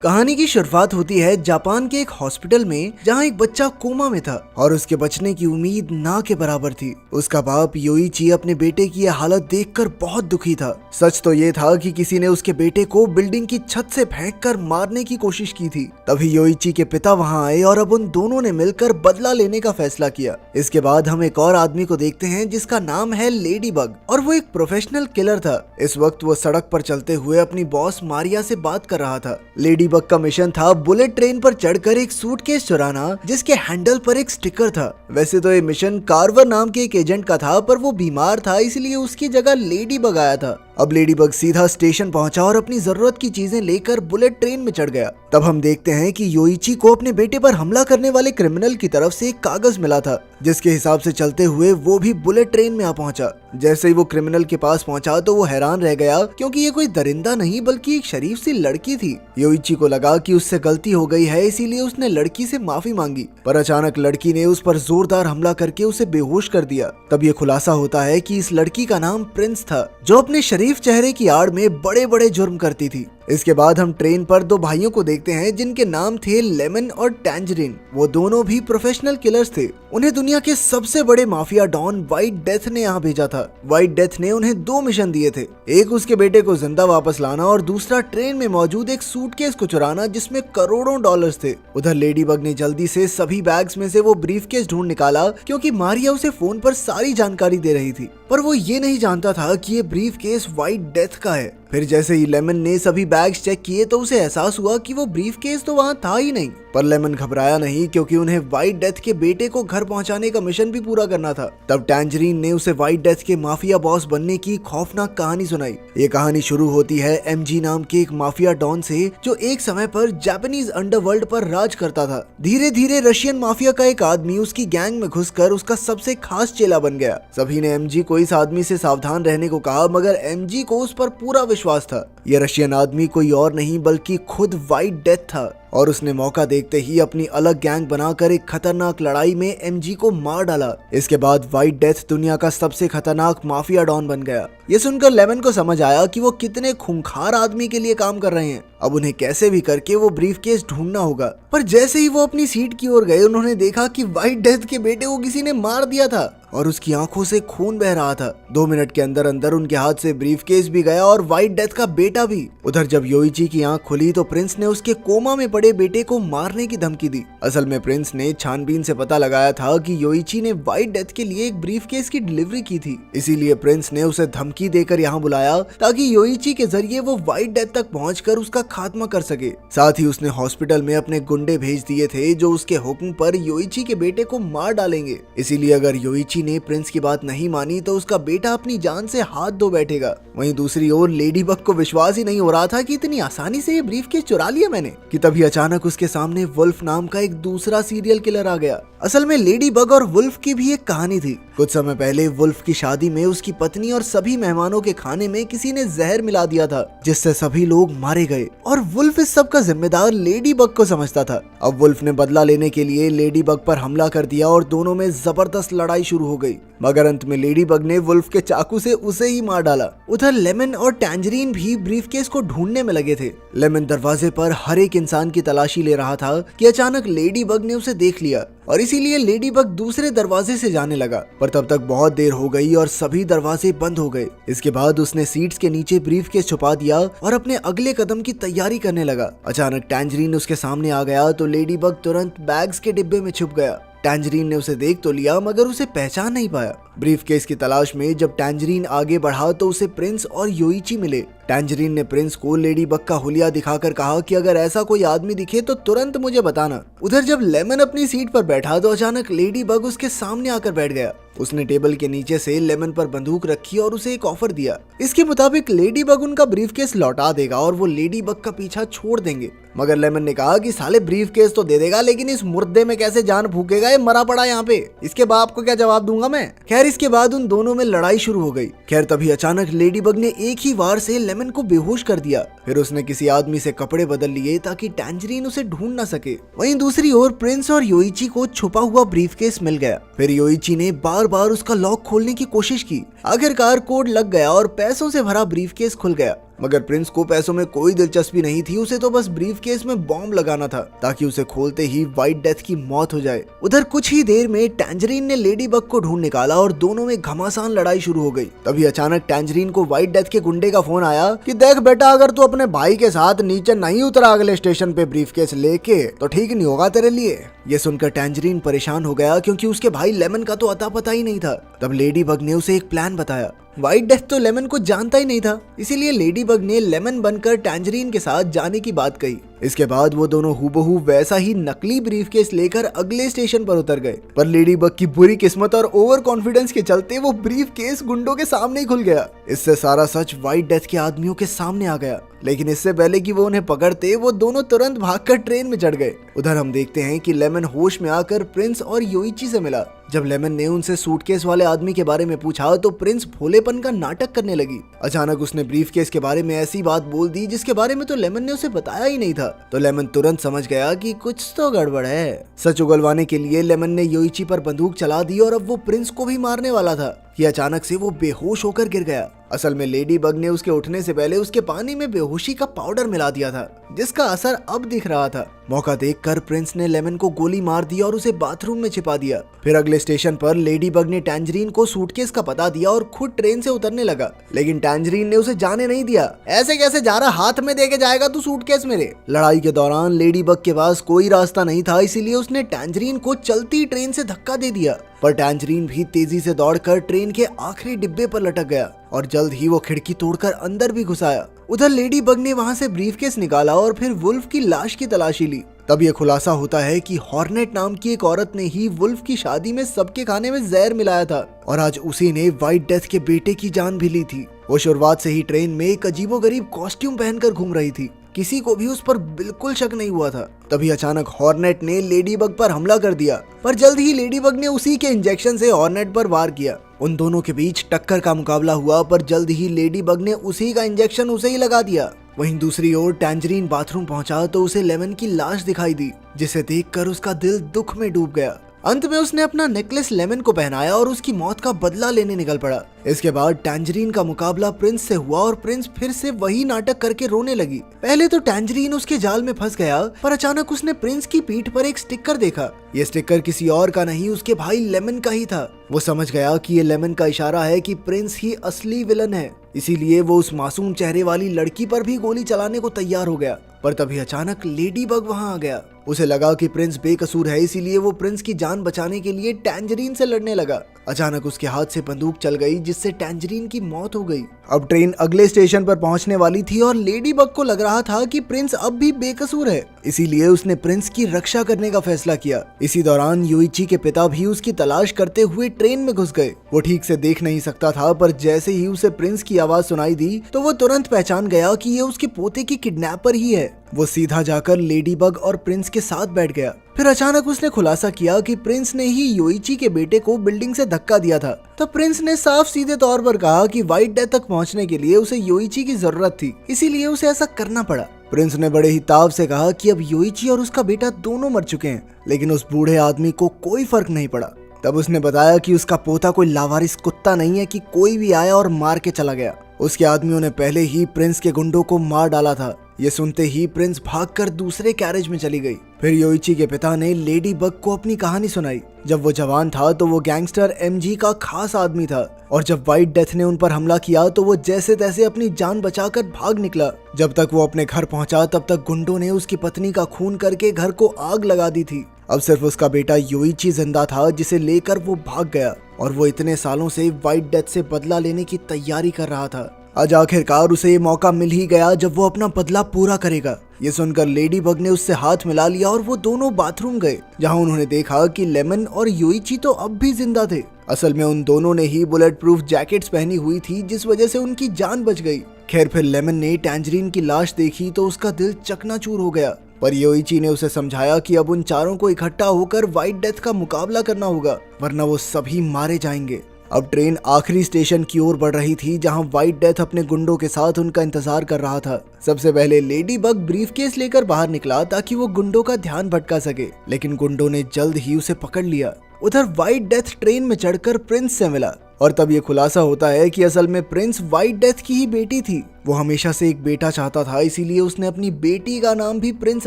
कहानी की शुरुआत होती है जापान के एक हॉस्पिटल में, जहां एक बच्चा कोमा में था और उसके बचने की उम्मीद ना के बराबर थी। उसका बाप योइची अपने बेटे की यह हालत देखकर बहुत दुखी था। सच तो ये था कि किसी ने उसके बेटे को बिल्डिंग की छत से फेंककर मारने की कोशिश की थी। तभी योइची के पिता वहां आए और अब उन दोनों ने मिलकर बदला लेने का फैसला किया। इसके बाद हम एक और आदमी को देखते हैं जिसका नाम है लेडी बग, और वो एक प्रोफेशनल किलर था। इस वक्त वो सड़क पर चलते हुए अपनी बॉस मारिया से बात कर रहा था। लेडी बग का मिशन था बुलेट ट्रेन पर चढ़कर एक सूटकेस चुराना जिसके हैंडल पर एक स्टिकर था। वैसे तो ये मिशन कार्वर नाम के एक एजेंट का था, पर वो बीमार था, इसलिए उसकी जगह लेडी बग आया था। अब लेडी बग सीधा स्टेशन पहुंचा और अपनी जरूरत की चीजें लेकर बुलेट ट्रेन में चढ़ गया। तब हम देखते हैं कि योइची को अपने बेटे पर हमला करने वाले क्रिमिनल की तरफ से एक कागज मिला था, जिसके हिसाब से चलते हुए वो भी बुलेट ट्रेन में आ पहुंचा। जैसे ही वो क्रिमिनल के पास पहुंचा तो वो हैरान रह गया, क्योंकि ये कोई दरिंदा नहीं बल्कि एक शरीफ सी लड़की थी। योइची को लगा कि उससे गलती हो गई है, इसीलिए उसने लड़की से माफी मांगी, पर अचानक लड़की ने उस पर जोरदार हमला करके उसे बेहोश कर दिया। तब ये खुलासा होता है कि इस लड़की का नाम प्रिंस था, जो अपने शरीफ चेहरे की आड़ में बड़े बड़े जुर्म करती थी। इसके बाद हम ट्रेन पर दो भाइयों को देखते हैं जिनके नाम थे लेमन और टैंजरीन। वो दोनों भी प्रोफेशनल किलर्स थे। उन्हें दुनिया के सबसे बड़े माफिया डॉन व्हाइट डेथ ने यहाँ भेजा था। व्हाइट डेथ ने उन्हें दो मिशन दिए थे, एक उसके बेटे को जिंदा वापस लाना और दूसरा ट्रेन में मौजूद एक सूटकेस को चुराना जिसमें करोड़ों डॉलर्स थे। उधर लेडी बग ने जल्दी से सभी बैग्स में से वो ब्रीफकेस ढूंढ निकाला, क्योंकि मारिया उसे फोन पर सारी जानकारी दे रही थी, पर वो ये नहीं जानता था कि ये ब्रीफकेस व्हाइट डेथ का है। फिर जैसे ही लेमन ने सभी बैग्स चेक किए तो उसे एहसास हुआ कि वो ब्रीफकेस तो वहाँ था ही नहीं। पर लेमन घबराया नहीं, क्योंकि उन्हें व्हाइट डेथ के बेटे को घर पहुंचाने का मिशन भी पूरा करना था। तब टैंजरीन ने उसे व्हाइट डेथ के माफिया बॉस बनने की खौफनाक कहानी सुनाई। ये कहानी शुरू होती है एमजी नाम के एक माफिया डॉन से, जो एक समय पर जापानीज अंडरवर्ल्ड पर राज करता था। धीरे धीरे रशियन माफिया का एक आदमी उसकी गैंग में घुसकर उसका सबसे खास चेला बन गया। सभी ने एमजी को इस आदमी से सावधान रहने को कहा, मगर एमजी को उस पर पूरा विश्वास था। यह रशियन आदमी कोई और नहीं बल्कि खुद व्हाइट डेथ था, और उसने मौका देखते ही अपनी अलग गैंग बनाकर एक खतरनाक लड़ाई में एमजी को मार डाला। इसके बाद व्हाइट डेथ दुनिया का सबसे खतरनाक माफिया डॉन बन गया। ये सुनकर लेमन को समझ आया कि वो कितने खूंखार आदमी के लिए काम कर रहे हैं। अब उन्हें कैसे भी करके वो ब्रीफकेस ढूंढना होगा। पर जैसे ही वो अपनी सीट की ओर गए, उन्होंने देखा कि व्हाइट डेथ के बेटे को किसी ने मार दिया था और उसकी आंखों से खून बह रहा था। 2 मिनट के अंदर अंदर उनके हाथ से ब्रीफकेस भी गया और व्हाइट डेथ का बेटा भी। उधर जब योइची की आंख खुली तो प्रिंस ने उसके कोमा में पड़े बेटे को मारने की धमकी दी। असल में प्रिंस ने छानबीन से पता लगाया था कि योइची ने व्हाइट डेथ के लिए एक ब्रीफकेस की डिलीवरी की थी, इसीलिए प्रिंस ने उसे धमकी देकर यहाँ बुलाया ताकि योइची के जरिए वो व्हाइट डेथ तक पहुंचकर उसका खात्मा कर सके। साथ ही उसने हॉस्पिटल में अपने गुंडे भेज दिए थे, जो उसके हुक्म पर योइची के बेटे को मार डालेंगे। इसीलिए अगर योइची ने प्रिंस की बात नहीं मानी तो उसका बेटा अपनी जान से हाथ धो बैठेगा। वहीं दूसरी ओर लेडी बग को विश्वास ही नहीं हो रहा था कि इतनी आसानी से ये ब्रीफकेस चुरा लिया मैंने, कि तभी अचानक उसके सामने वुल्फ नाम का एक दूसरा सीरियल किलर आ गया। असल में लेडी बग और वुल्फ की भी एक कहानी थी। कुछ समय पहले वुल्फ की शादी में उसकी पत्नी और सभी मेहमानों के खाने में किसी ने जहर मिला दिया था, जिससे सभी लोग मारे गए, और वुल्फ इस सब का जिम्मेदार लेडी बग को समझता था। अब वुल्फ ने बदला लेने के लिए लेडी बग पर हमला कर दिया और दोनों में जबरदस्त लड़ाई शुरू हो गई, मगर अंत में लेडी बग ने वुल्फ के चाकू से उसे ही मार डाला। उधर लेमन और टैंजरीन भी ब्रीफकेस को ढूंढने में लगे थे। लेमन दरवाजे पर हर एक इंसान की तलाशी ले रहा था कि अचानक लेडी बग ने उसे देख लिया, और इसीलिए लेडी बग दूसरे दरवाजे से जाने लगा। पर तब तक बहुत देर हो गई और सभी दरवाजे बंद हो गए। इसके बाद उसने सीट्स के नीचे ब्रीफकेस छुपा दिया और अपने अगले कदम की तैयारी करने लगा। अचानक टैंजरीन उसके सामने आ गया तो लेडी बग तुरंत बैग्स के डिब्बे में छुप गया। टैंजरीन ने उसे देख तो लिया, मगर उसे पहचान नहीं पाया। ब्रीफकेस की तलाश में जब टैंजरीन आगे बढ़ा तो उसे प्रिंस और योइची मिले। टैंजरीन ने प्रिंस को लेडी बग का हुलिया दिखाकर कहा कि अगर ऐसा कोई आदमी दिखे तो तुरंत मुझे बताना। उधर जब लेमन अपनी सीट पर बैठा तो अचानक लेडी बग उसके सामने आकर बैठ गया। उसने टेबल के नीचे से लेमन पर बंदूक रखी और उसे एक ऑफर दिया। इसके मुताबिक लेडी बग उनका ब्रीफकेस लौटा देगा और वो लेडी बग का पीछा छोड़ देंगे। मगर लेमन ने कहा कि साले ब्रीफकेस तो दे देगा, लेकिन इस मुर्दे में कैसे जान फूकेगा, ये मरा पड़ा यहाँ पे, इसके बाप को क्या जवाब दूंगा मैं। खैर इसके बाद उन दोनों में लड़ाई शुरू हो गई। खैर तभी अचानक लेडी बग ने एक ही वार से लेमन को बेहोश कर दिया। फिर उसने किसी आदमी से कपड़े बदल लिए ताकि टैंजरीन उसे ढूंढ ना सके। वहीं दूसरी ओर प्रिंस और योइची को छुपा हुआ ब्रीफकेस मिल गया। फिर योइची ने बार बार उसका लॉक खोलने की कोशिश की। आखिरकार कोड लग गया और पैसों से भरा ब्रीफकेस खुल गया। मगर प्रिंस को पैसों में कोई दिलचस्पी नहीं थी, उसे तो बस ब्रीफ केस में बॉम्ब लगाना था ताकि उसे खोलते ही व्हाइट डेथ की मौत हो जाए। उधर कुछ ही देर में टैंजरीन ने लेडी बग को ढूंढ निकाला और दोनों में घमासान लड़ाई शुरू हो गई। तभी अचानक टैंजरीन को व्हाइट डेथ के गुंडे का फोन आया कि देख बेटा, अगर तू अपने भाई के साथ नीचे नहीं उतरा अगले स्टेशन पे ब्रीफकेस लेके तो ठीक नहीं होगा तेरे लिए। ये सुनकर टैंजरीन परेशान हो गया क्योंकि उसके भाई लेमन का तो अता पता ही नहीं था। तब लेडी बग ने उसे एक प्लान बताया। व्हाइट डेथ तो लेमन को जानता ही नहीं था, इसीलिए लेडी बग ने लेमन बनकर टैंजरीन के साथ जाने की बात कही। इसके बाद वो दोनों हूबहू वैसा ही नकली ब्रीफकेस लेकर अगले स्टेशन पर उतर गए। पर लेडी बग की बुरी किस्मत और ओवर कॉन्फिडेंस के चलते वो ब्रीफकेस गुंडों के सामने ही खुल गया। इससे सारा सच व्हाइट डेथ के आदमियों के सामने आ गया। लेकिन इससे पहले कि वो उन्हें पकड़ते, वो दोनों तुरंत भागकर ट्रेन में चढ़ गए। उधर हम देखते हैं कि लेमन होश में आकर प्रिंस और योइची से मिला। जब लेमन ने उनसे सूटकेस वाले आदमी के बारे में पूछा तो प्रिंस भोलेपन का नाटक करने लगी। अचानक उसने ब्रीफकेस के बारे में ऐसी बात बोल दी जिसके बारे में तो लेमन ने उसे बताया ही नहीं था। तो लेमन तुरंत समझ गया कि कुछ तो गड़बड़ है। सच उगलवाने के लिए लेमन ने योइची पर बंदूक चला दी और अब वो प्रिंस को भी मारने वाला था कि अचानक से वो बेहोश होकर गिर गया। असल में लेडी बग ने उसके उठने से पहले उसके पानी में बेहोशी का पाउडर मिला दिया था, जिसका असर अब दिख रहा था। मौका देखकर प्रिंस ने लेमन को गोली मार दी और उसे बाथरूम में छिपा दिया। फिर अगले स्टेशन पर लेडी बग ने टैंजरीन को सूटकेस का पता दिया और खुद ट्रेन से उतरने लगा। लेकिन टैंजरीन ने उसे जाने नहीं दिया। ऐसे कैसे जा रहा, हाथ में देके जाएगा तू सूटकेस मेरे। लड़ाई के दौरान लेडी बग के पास कोई रास्ता नहीं था, इसीलिए उसने टैंजरीन को चलती ट्रेन से धक्का दे दिया। पर टैंजरीन भी तेजी से दौड़कर ट्रेन के आखिरी डिब्बे पर लटक गया और जल्द ही वो खिड़की तोड़कर अंदर भी घुस आया। उधर लेडी बग ने वहां से ब्रीफकेस निकाला और फिर वुल्फ की लाश की तलाशी ली। तब ये खुलासा होता है कि हॉर्नेट नाम की एक औरत ने ही वुल्फ की शादी में सबके खाने में जहर मिलाया था और आज उसी ने व्हाइट डेथ के बेटे की जान भी ली थी। वो शुरुआत से ही ट्रेन में एक अजीबोगरीब कॉस्ट्यूम पहनकर घूम रही थी, किसी को भी उस पर बिल्कुल शक नहीं हुआ था। तभी अचानक हॉर्नेट ने लेडी बग पर हमला कर दिया, पर जल्द ही लेडी बग ने उसी के इंजेक्शन से हॉर्नेट पर वार किया। उन दोनों के बीच टक्कर का मुकाबला हुआ, पर जल्द ही लेडी बग ने उसी का इंजेक्शन उसे ही लगा दिया। वहीं दूसरी ओर टैंजरीन बाथरूम पहुंचा तो उसे लेमन की लाश दिखाई दी, जिसे देखकर उसका दिल दुख में डूब गया। अंत में उसने अपना नेकलेस लेमन को पहनाया और उसकी मौत का बदला लेने निकल पड़ा। इसके बाद टैंजरीन का मुकाबला प्रिंस से हुआ और प्रिंस फिर से वही नाटक करके रोने लगी। पहले तो टैंजरीन उसके जाल में फंस गया, पर अचानक उसने प्रिंस की पीठ पर एक स्टिकर देखा। ये स्टिकर किसी और का नहीं, उसके भाई लेमन का ही था। वो समझ गया कि ये लेमन का इशारा है कि प्रिंस ही असली विलन है, इसीलिए वो उस मासूम चेहरे वाली लड़की पर भी गोली चलाने को तैयार हो गया। पर तभी अचानक लेडी बग वहां आ गया। उसे लगा कि प्रिंस बेकसूर है, इसीलिए वो प्रिंस की जान बचाने के लिए टैंजरीन से लड़ने लगा। अचानक उसके हाथ से बंदूक चल गई, जिससे टैंजरीन की मौत हो गई। अब ट्रेन अगले स्टेशन पर पहुंचने वाली थी और लेडी बग को लग रहा था कि प्रिंस अब भी बेकसूर है, इसीलिए उसने प्रिंस की रक्षा करने का फैसला किया। इसी दौरान योइची के पिता भी उसकी तलाश करते हुए ट्रेन में घुस गए। वो ठीक से देख नहीं सकता था, पर जैसे ही उसे प्रिंस की आवाज सुनाई दी तो वो तुरंत पहचान गया कि ये उसके पोते की किडनैपर ही है। वो सीधा जाकर लेडी बग और प्रिंस के साथ बैठ गया। फिर अचानक उसने खुलासा किया कि प्रिंस ने ही योइची के बेटे को बिल्डिंग से धक्का दिया था। तब प्रिंस ने साफ सीधे तौर पर कहा कि व्हाइट डेथ तक पहुंचने के लिए उसे योइची की जरूरत थी, इसीलिए उसे ऐसा करना पड़ा। प्रिंस ने बड़े ही ताव से कहा कि अब योइची और उसका बेटा दोनों मर चुके हैं, लेकिन उस बूढ़े आदमी को कोई फर्क नहीं पड़ा। तब उसने बताया कि उसका पोता कोई लावारिस कुत्ता नहीं है कि कोई भी आया और मार के चला गया। उसके आदमियों ने पहले ही प्रिंस के गुंडों को मार डाला था। ये सुनते ही प्रिंस भागकर दूसरे कैरेज में चली गई। फिर योइची के पिता ने लेडी बग को अपनी कहानी सुनाई। जब वो जवान था तो वो गैंगस्टर एमजी का खास आदमी था, और जब व्हाइट डेथ ने उन पर हमला किया तो वो जैसे तैसे अपनी जान बचाकर भाग निकला। जब तक वो अपने घर पहुंचा तब तक गुंडों ने उसकी पत्नी का खून करके घर को आग लगा दी थी। अब सिर्फ उसका बेटा योइची जिंदा था, जिसे लेकर वो भाग गया, और वो इतने सालों से व्हाइट डेथ से बदला लेने की तैयारी कर रहा था। आज आखिरकार उसे ये मौका मिल ही गया जब वो अपना बदला पूरा करेगा। ये सुनकर लेडी बग ने उससे हाथ मिला लिया और वो दोनों बाथरूम गए, जहां उन्होंने देखा कि लेमन और योइची तो अब भी जिंदा थे। असल में उन दोनों ने ही बुलेट प्रूफ जैकेट्स पहनी हुई थी, जिस वजह से उनकी जान बच गई। खैर, फिर लेमन ने टैंजरीन की लाश देखी तो उसका दिल चकनाचूर हो गया, पर योइची ने उसे समझाया कि अब उन चारों को इकट्ठा होकर व्हाइट डेथ का मुकाबला करना होगा, वरना वो सभी मारे जाएंगे। अब ट्रेन आखिरी स्टेशन की ओर बढ़ रही थी, जहां व्हाइट डेथ अपने गुंडों के साथ उनका इंतजार कर रहा था। सबसे पहले लेडी बग ब्रीफकेस लेकर बाहर निकला ताकि वो गुंडों का ध्यान भटका सके, लेकिन गुंडों ने जल्द ही उसे पकड़ लिया। उधर व्हाइट डेथ ट्रेन में चढ़कर प्रिंस से मिला। और तब ये खुलासा होता है कि असल में प्रिंस व्हाइट डेथ की ही बेटी थी। वो हमेशा से एक बेटा चाहता था, इसीलिए उसने अपनी बेटी का नाम भी प्रिंस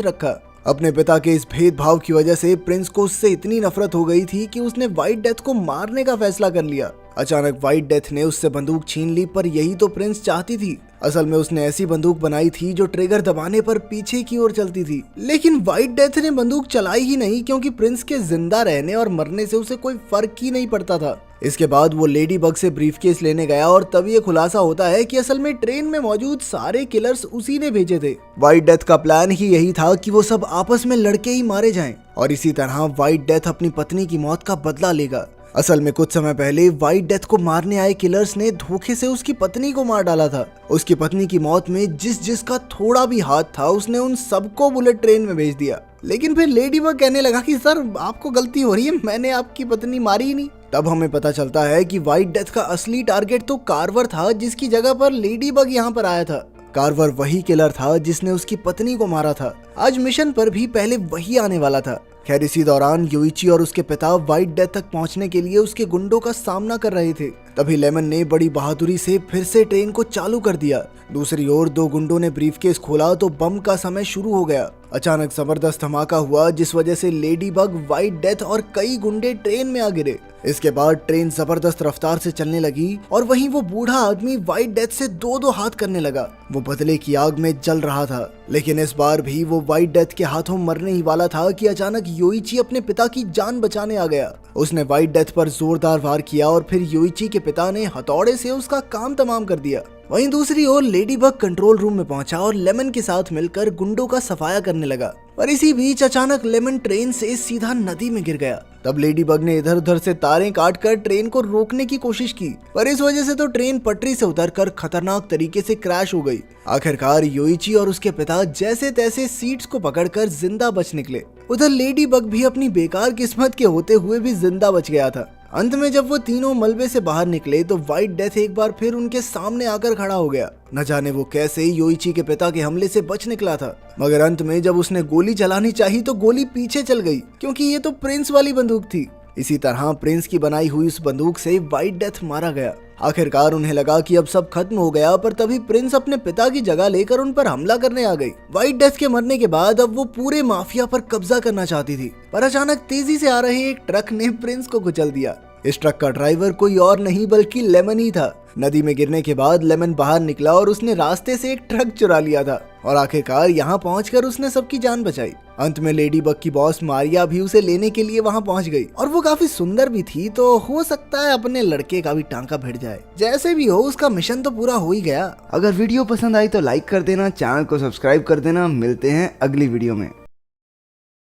रखा। अपने पिता के इस भेदभाव की वजह से प्रिंस को उससे इतनी नफरत हो गई थी कि उसने व्हाइट डेथ को मारने का फैसला कर लिया। अचानक व्हाइट डेथ ने उससे बंदूक छीन ली, पर यही तो प्रिंस चाहती थी। असल में उसने ऐसी बंदूक बनाई थी जो ट्रिगर दबाने पर पीछे की ओर चलती थी, लेकिन व्हाइट डेथ ने बंदूक चलाई ही नहीं, क्योंकि प्रिंस के जिंदा रहने और मरने से उसे कोई फर्क ही नहीं पड़ता था। इसके बाद वो लेडी बग से ब्रीफकेस लेने गया और तब ये खुलासा होता है कि असल में ट्रेन में मौजूद सारे किलर्स उसी ने भेजे थे। व्हाइट डेथ का प्लान ही यही था कि वो सब आपस में लड़के ही मारे जाएं और इसी तरह व्हाइट डेथ अपनी पत्नी की मौत का बदला लेगा। असल में कुछ समय पहले व्हाइट डेथ को मारने आए किलर्स ने धोखे से उसकी पत्नी को मार डाला था। उसकी पत्नी की मौत में जिसका थोड़ा भी हाथ था, उसने उन सबको बुलेट ट्रेन में भेज दिया। लेकिन फिर लेडी बग कहने लगा कि सर आपको गलती हो रही है, मैंने आपकी पत्नी मारी ही नहीं। तब हमें पता चलता है कि व्हाइट डेथ का असली टारगेट तो कार्वर था, जिसकी जगह पर लेडी बग यहाँ पर आया था। कार्वर वही किलर था जिसने उसकी पत्नी को मारा था। आज मिशन पर भी पहले वही आने वाला था। खैर इसी दौरान योइची और उसके पिता व्हाइट डेथ तक पहुंचने के लिए उसके गुंडों का सामना कर रहे थे। तभी लेमन ने बड़ी बहादुरी से फिर से ट्रेन को चालू कर दिया। दूसरी ओर दो गुंडों ने ब्रीफकेस खोला तो बम का समय शुरू हो गया। अचानक जबरदस्त धमाका हुआ, जिस वजह से लेडी बग, व्हाइट डेथ और कई गुंडे ट्रेन में आ गिरे। इसके बाद ट्रेन जबरदस्त रफ्तार से चलने लगी और वहीं वो बूढ़ा आदमी व्हाइट डेथ से दो हाथ करने लगा। वो बदले की आग में जल रहा था, लेकिन इस बार भी वो व्हाइट डेथ के हाथों मरने ही वाला था कि अचानक योइची अपने पिता की जान बचाने आ गया। उसने व्हाइट डेथ पर जोरदार वार किया और फिर योइची के पिता ने हथौड़े से उसका काम तमाम कर दिया। वहीं दूसरी ओर लेडी बग कंट्रोल रूम में पहुंचा और लेमन के साथ मिलकर गुंडों का सफाया करने लगा। पर इसी बीच अचानक लेमन ट्रेन से सीधा नदी में गिर गया। तब लेडी बग ने इधर उधर से तारें काटकर ट्रेन को रोकने की कोशिश की, पर इस वजह से तो ट्रेन पटरी से उतरकर खतरनाक तरीके से क्रैश हो गई। आखिरकार योइची और उसके पिता जैसे तैसे सीट्स को पकड़कर जिंदा बच निकले। उधर लेडी बग भी अपनी बेकार किस्मत के होते हुए भी जिंदा बच गया था। अंत में जब वो तीनों मलबे से बाहर निकले तो व्हाइट डेथ एक बार फिर उनके सामने आकर खड़ा हो गया। न जाने वो कैसे योइची के पिता के हमले से बच निकला था, मगर अंत में जब उसने गोली चलानी चाहिए तो गोली पीछे चल गई, क्योंकि ये तो प्रिंस वाली बंदूक थी। इसी तरह प्रिंस की बनाई हुई उस बंदूक से व्हाइट डेथ मारा गया। आखिरकार उन्हें लगा कि अब सब खत्म हो गया, पर तभी प्रिंस अपने पिता की जगह लेकर उन पर हमला करने आ गई। व्हाइट डेथ के मरने के बाद अब वो पूरे माफिया पर कब्जा करना चाहती थी, पर अचानक तेजी से आ रहे एक ट्रक ने प्रिंस को कुचल दिया। इस ट्रक का ड्राइवर कोई और नहीं बल्कि लेमन ही था। नदी में गिरने के बाद लेमन बाहर निकला और उसने रास्ते से एक ट्रक चुरा लिया था और आखिरकार यहाँ पहुंचकर उसने सबकी जान बचाई। अंत में लेडी बग की बॉस मारिया भी उसे लेने के लिए वहाँ पहुंच गई और वो काफी सुंदर भी थी, तो हो सकता है अपने लड़के का भी टांका भिड़ जाए। जैसे भी हो, उसका मिशन तो पूरा हो ही गया। अगर वीडियो पसंद आई तो लाइक कर देना, चैनल को सब्सक्राइब कर देना। मिलते हैं अगली वीडियो में।